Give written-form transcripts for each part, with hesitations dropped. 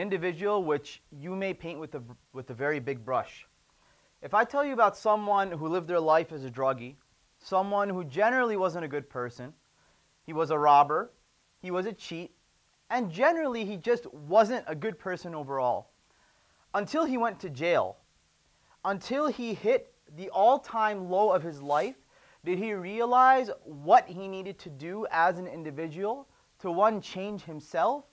individual which you may paint with a very big brush. If I tell you about someone who lived their life as a druggie, someone who generally wasn't a good person, he was a robber, he was a cheat, and generally he just wasn't a good person overall. Until he went to jail, until he hit the all-time low of his life, did he realize what he needed to do as an individual to, one, change himself,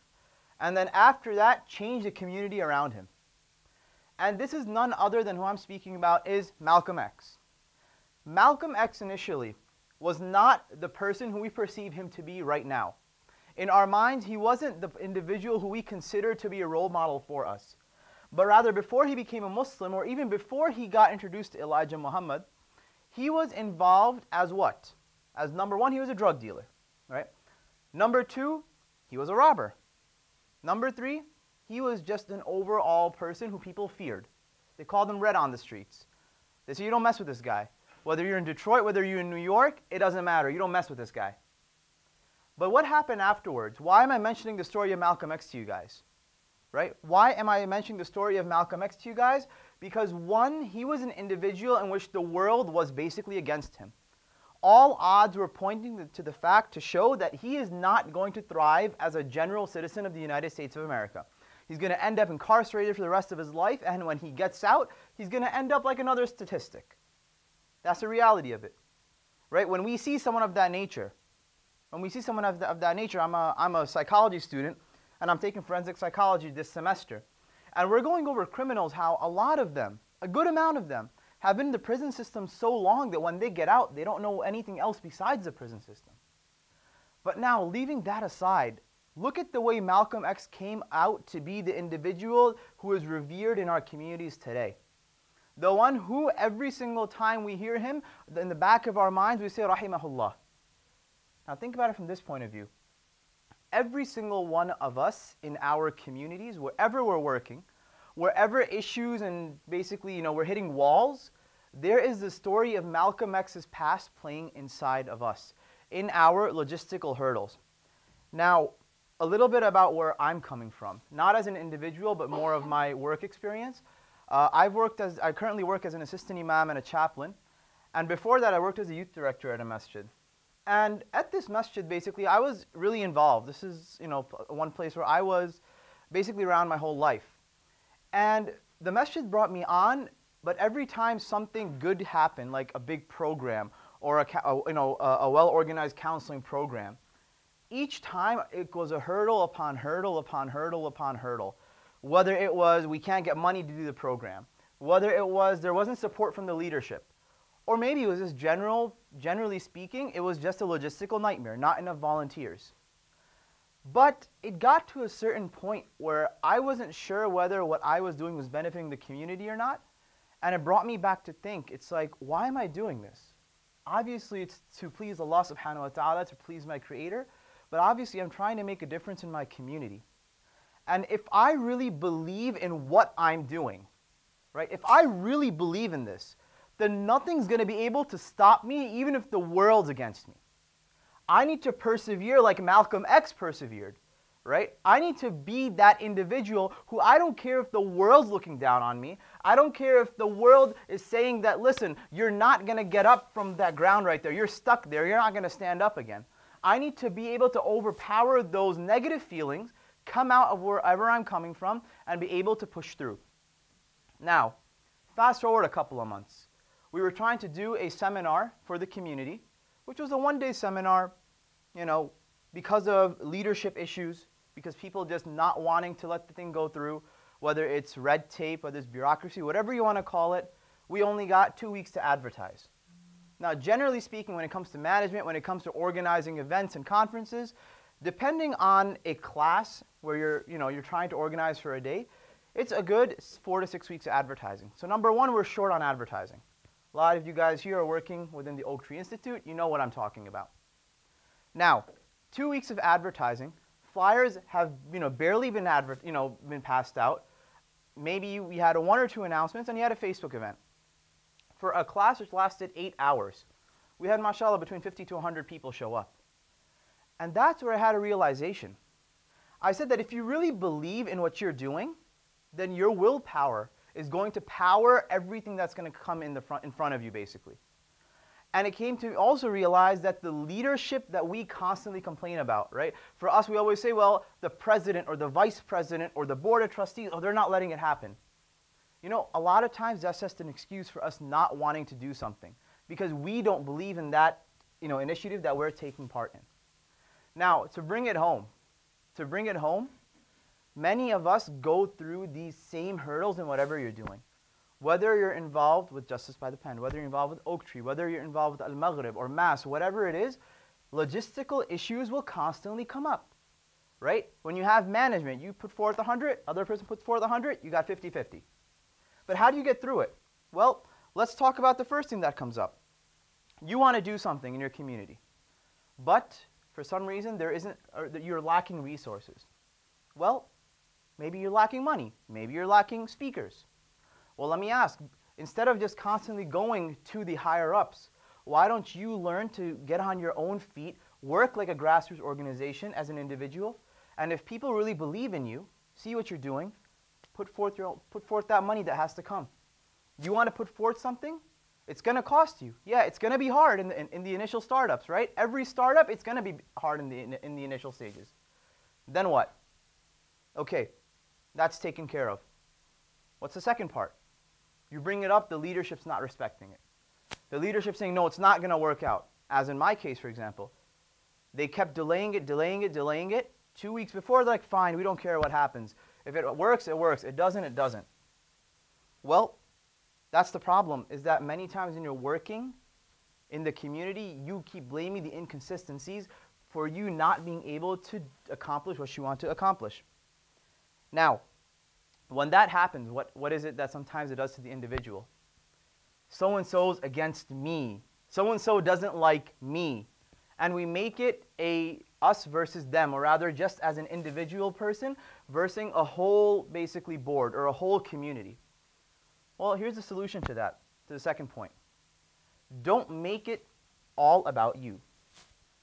and then after that, change the community around him. And this is none other than who I'm speaking about is Malcolm X. Malcolm X initially was not the person who we perceive him to be right now. In our minds, he wasn't the individual who we consider to be a role model for us. But rather, before he became a Muslim, or even before he got introduced to Elijah Muhammad, he was involved as what? As number one, he was a drug dealer, right? Number two, he was a robber. Number three, he was just an overall person who people feared. They called him Red on the streets. They said, you don't mess with this guy. Whether you're in Detroit, whether you're in New York, it doesn't matter. You don't mess with this guy. But what happened afterwards? Why am I mentioning the story of Malcolm X to you guys? Right? Why am I mentioning the story of Malcolm X to you guys? Because one, he was an individual in which the world was basically against him. All odds were pointing to the fact to show that he is not going to thrive as a general citizen of the United States of America. He's going to end up incarcerated for the rest of his life, and when he gets out, he's going to end up like another statistic. That's the reality of it. Right? When we see someone of that nature, I'm a psychology student, and I'm taking forensic psychology this semester. And we're going over criminals, how a lot of them, a good amount of them, have been in the prison system so long that when they get out, they don't know anything else besides the prison system. But now, leaving that aside, look at the way Malcolm X came out to be the individual who is revered in our communities today. The one who, every single time we hear him, in the back of our minds, we say, Rahimahullah. Now think about it from this point of view. Every single one of us in our communities, wherever we're working, wherever issues and basically, we're hitting walls, there is the story of Malcolm X's past playing inside of us, in our logistical hurdles. Now, a little bit about where I'm coming from, not as an individual, but more of my work experience. I currently work as an assistant imam and a chaplain, and before that I worked as a youth director at a masjid. And at this masjid, basically, I was really involved. This is, one place where I was basically around my whole life. And the masjid brought me on, but every time something good happened, like a big program or a well-organized counseling program, each time it was a hurdle upon hurdle upon hurdle upon hurdle. Whether it was we can't get money to do the program, whether it was there wasn't support from the leadership, or maybe it was just generally speaking, it was just a logistical nightmare, not enough volunteers. But it got to a certain point where I wasn't sure whether what I was doing was benefiting the community or not, and it brought me back to think, it's like, why am I doing this? Obviously it's to please Allah subhanahu wa ta'ala, to please my creator, but obviously I'm trying to make a difference in my community. And if I really believe in what I'm doing, right, if I really believe in this, then nothing's going to be able to stop me even if the world's against me. I need to persevere like Malcolm X persevered, right? I need to be that individual who I don't care if the world's looking down on me. I don't care if the world is saying that, listen, you're not going to get up from that ground right there. You're stuck there. You're not going to stand up again. I need to be able to overpower those negative feelings, come out of wherever I'm coming from, and be able to push through. Now, fast forward a couple of months. We were trying to do a seminar for the community, which was a one-day seminar, because of leadership issues, because people just not wanting to let the thing go through, whether it's red tape, whether it's bureaucracy, whatever you want to call it, we only got 2 weeks to advertise. Now, generally speaking, when it comes to management, when it comes to organizing events and conferences, depending on a class where you're trying to organize for a day, it's a good 4 to 6 weeks of advertising. So number one, we're short on advertising. A lot of you guys here are working within the Oak Tree Institute. You know what I'm talking about. Now, 2 weeks of advertising. Flyers have barely been been passed out. Maybe we had 1 or 2 announcements, and you had a Facebook event. For a class which lasted 8 hours, we had, mashallah, between 50 to 100 people show up. And that's where I had a realization. I said that if you really believe in what you're doing, then your willpower is going to power everything that's going to come in front of you, basically. And it came to also realize that the leadership that we constantly complain about, right? For us, we always say, well, the president or the vice president or the board of trustees, oh, they're not letting it happen. You know, a lot of times that's just an excuse for us not wanting to do something because we don't believe in that, initiative that we're taking part in. Now, to bring it home, many of us go through these same hurdles in whatever you're doing. Whether you're involved with Justice by the Pen, whether you're involved with Oak Tree, whether you're involved with Al-Maghrib or Mass, whatever it is, logistical issues will constantly come up, right? When you have management, you put forth 100, other person puts forth 100, you got 50-50. But how do you get through it? Well, let's talk about the first thing that comes up. You want to do something in your community, but for some reason you're lacking resources. Well, maybe you're lacking money. Maybe you're lacking speakers. Well, let me ask, instead of just constantly going to the higher-ups, why don't you learn to get on your own feet, work like a grassroots organization as an individual, and if people really believe in you, see what you're doing, put forth that money that has to come. You want to put forth something? It's going to cost you. Yeah, it's going to be hard in the initial startups, right? Every startup, it's going to be hard in the initial stages. Then what? Okay, that's taken care of. What's the second part? You bring it up, the leadership's not respecting it. The leadership's saying, no, it's not going to work out. As in my case, for example. They kept delaying it. 2 weeks before, they're like, fine, we don't care what happens. If it works, it works. It doesn't, it doesn't. Well, that's the problem, is that many times when you're working in the community, you keep blaming the inconsistencies for you not being able to accomplish what you want to accomplish. Now, when that happens, what is it that sometimes it does to the individual? So-and-so's against me. So-and-so doesn't like me. And we make it a us versus them, or rather just as an individual person versus a whole, basically, board or a whole community. Well, here's the solution to that, to the second point. Don't make it all about you.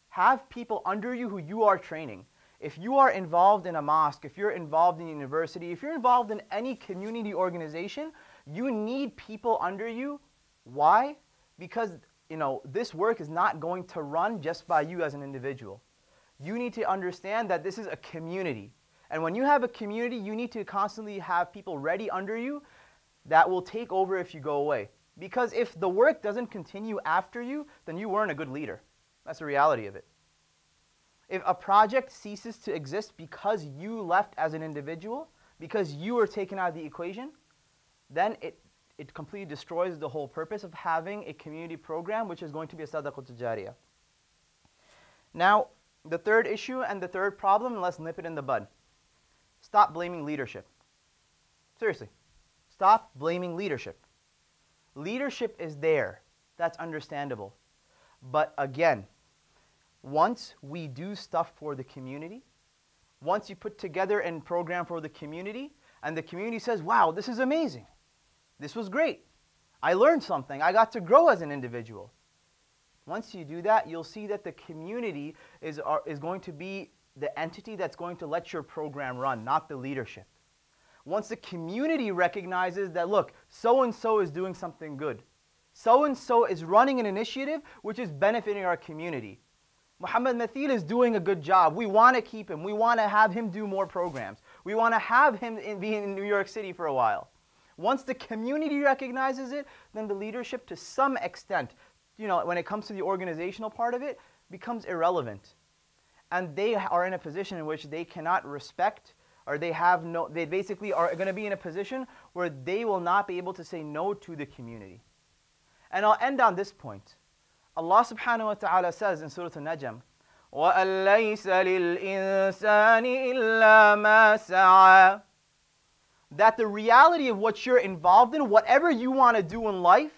Have people under you who you are training. If you are involved in a mosque, if you're involved in a university, if you're involved in any community organization, you need people under you. Why? Because, this work is not going to run just by you as an individual. You need to understand that this is a community. And when you have a community, you need to constantly have people ready under you that will take over if you go away. Because if the work doesn't continue after you, then you weren't a good leader. That's the reality of it. If a project ceases to exist because you left as an individual, because you were taken out of the equation, then it completely destroys the whole purpose of having a community program, which is going to be a sadaqatul jariyah. Now, the third issue and the third problem, let's nip it in the bud. Stop blaming leadership. Seriously, stop blaming leadership. Leadership is there. That's understandable. But again, once we do stuff for the community, once you put together a program for the community, and the community says, wow, this is amazing. This was great. I learned something. I got to grow as an individual. Once you do that, you'll see that the community is going to be the entity that's going to let your program run, not the leadership. Once the community recognizes that, look, so-and-so is doing something good. So-and-so is running an initiative which is benefiting our community. Muhammad Mathil is doing a good job. We want to keep him. We want to have him do more programs. We want to have him be in New York City for a while. Once the community recognizes it, then the leadership, to some extent, when it comes to the organizational part of it, becomes irrelevant. And they are in a position in which they cannot respect, or they basically are going to be in a position where they will not be able to say no to the community. And I'll end on this point. Allah subhanahu wa ta'ala says in Surah An-Najm, وَأَن لَيْسَ لِلْإِنسَانِ إِلَّا مَا سَعَى, that the reality of what you're involved in, whatever you want to do in life,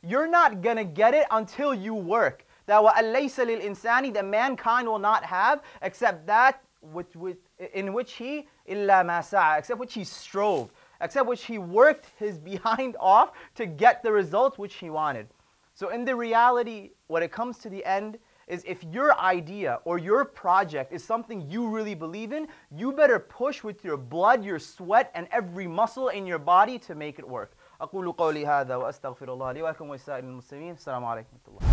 you're not going to get it until you work. That وَأَن لَيْسَ لِلْإِنسَانِ, that mankind will not have except that in which he إِلَّا مَا سَعَى, except which he strove, except which he worked his behind off to get the results which he wanted. So in the reality, when it comes to the end, is if your idea or your project is something you really believe in, you better push with your blood, your sweat, and every muscle in your body to make it work. أقول قولي هذا وأستغفر الله لي ولكم ولسائر المسلمين. السلام عليكم ورحمة الله.